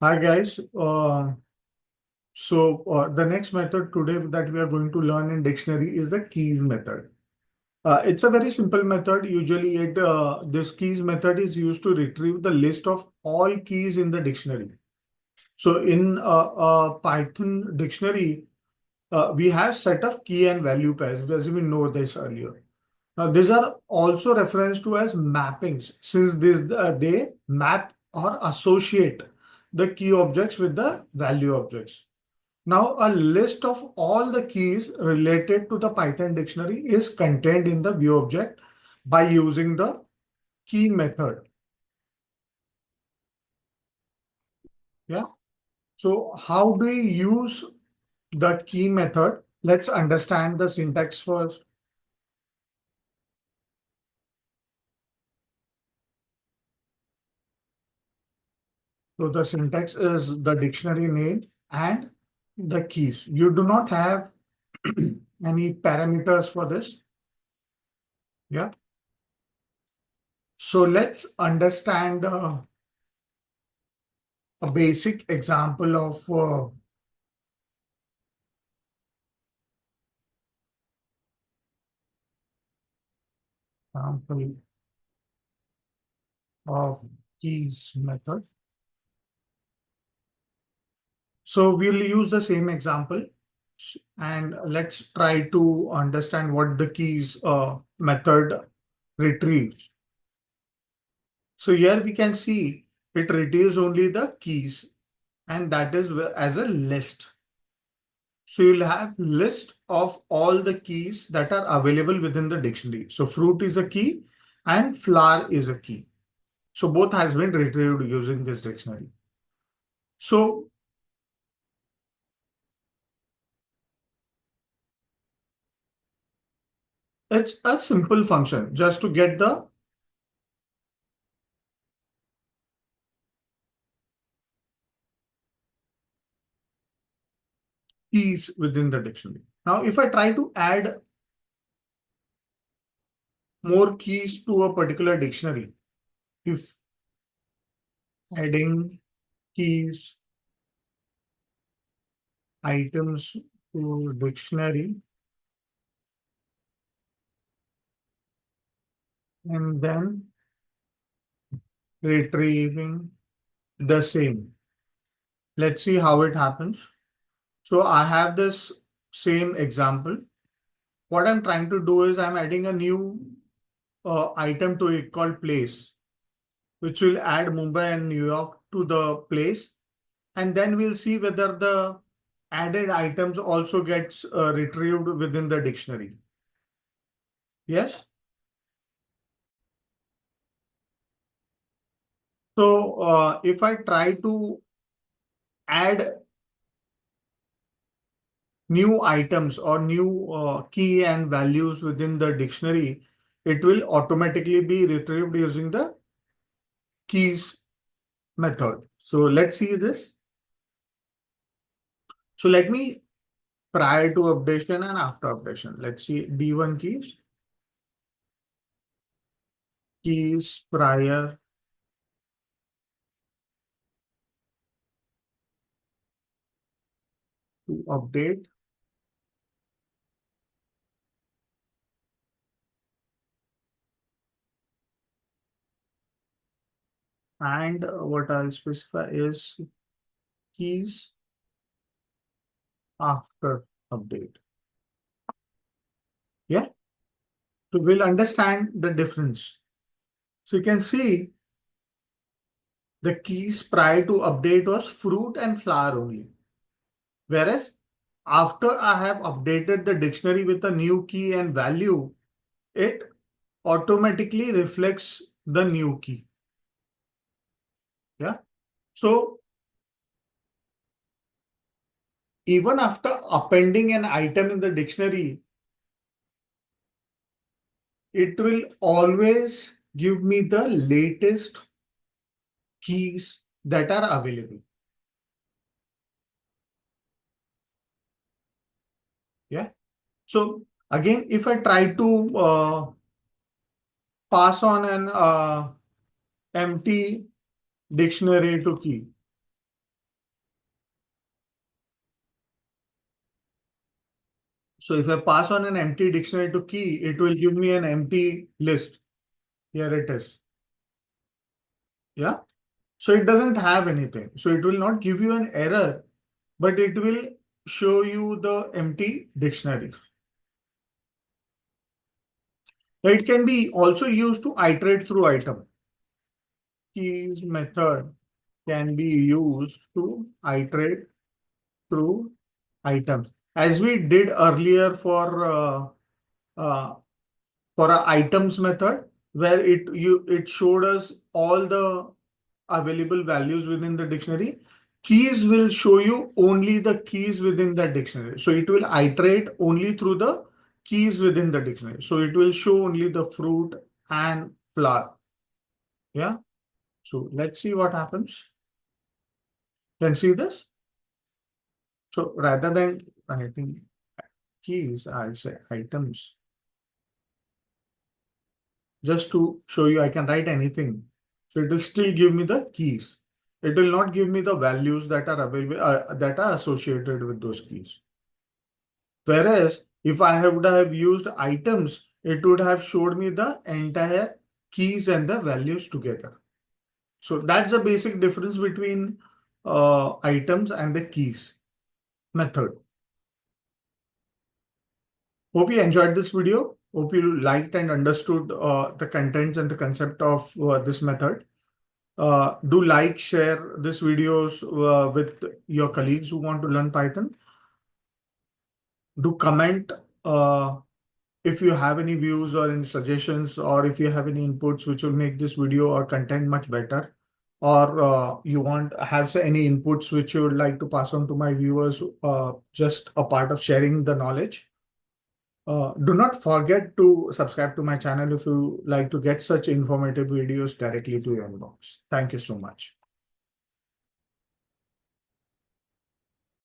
Hi guys. The next method today that we are going to learn in dictionary is the keys method. It's a very simple method. Usually, this keys method is used to retrieve the list of all keys in the dictionary. So in a Python dictionary, we have set of key and value pairs, as we know this earlier. Now, these are also referred to as mappings, since they map or associate the key objects with the value objects. Now, a list of all the keys related to the Python dictionary is contained in the view object by using the key method. Yeah. So how do we use the key method? Let's understand the syntax first. So the syntax is the dictionary name and the keys. You do not have any parameters for this. Yeah. So let's understand a basic example of example of keys method. So we'll use the same example and let's try to understand what the keys method retrieves. So here we can see it retrieves only the keys and that is as a list. So you'll have list of all the keys that are available within the dictionary. So fruit is a key and flower is a key. So both has been retrieved using this dictionary. So it's a simple function just to get the keys within the dictionary. Now, if I try to add more keys to a particular dictionary, if adding keys items to dictionary and then retrieving the same. Let's see how it happens. So I have this same example. What I'm trying to do is I'm adding a new item to it called place, which will add Mumbai and New York to the place. And then we'll see whether the added items also gets retrieved within the dictionary. Yes. So if I try to add new items or new key and values within the dictionary, it will automatically be retrieved using the keys method. So let's see this. So let me prior to updation and after updation. Let's see D1 keys prior to update. And what I'll specify is keys after update. Yeah. So we'll understand the difference. So you can see the keys prior to update was fruit and flower only. Whereas after I have updated the dictionary with a new key and value, it automatically reflects the new key. Yeah. So even after appending an item in the dictionary, it will always give me the latest keys that are available. Yeah. So again, if I try to pass on an empty dictionary to key, So if I pass on an empty dictionary to key, it will give me an empty list. Here it is. Yeah. So it doesn't have anything. So it will not give you an error, but it will show you the empty dictionary. It can be also used to iterate through item. Keys method can be used to iterate through items. As we did earlier uh, for a items method, where it showed us all the available values within the dictionary. Keys will show you only the keys within that dictionary. So it will iterate only through the keys within the dictionary. So it will show only the fruit and flower. Yeah. So let's see what happens. Can see this? So rather than writing keys, I'll say items. Just to show you, I can write anything. So it will still give me the keys. It will not give me the values that are available, that are associated with those keys. Whereas if I would have used items, it would have showed me the entire keys and the values together. So that's the basic difference between items and the keys method. Hope you enjoyed this video. Hope you liked and understood the contents and the concept of this method. Do like, share this videos with your colleagues who want to learn Python. Do comment if you have any views or any suggestions, or if you have any inputs which will make this video or content much better, or you want have any inputs which you would like to pass on to my viewers, just a part of sharing the knowledge. Do not forget to subscribe to my channel if you like to get such informative videos directly to your inbox. Thank you so much.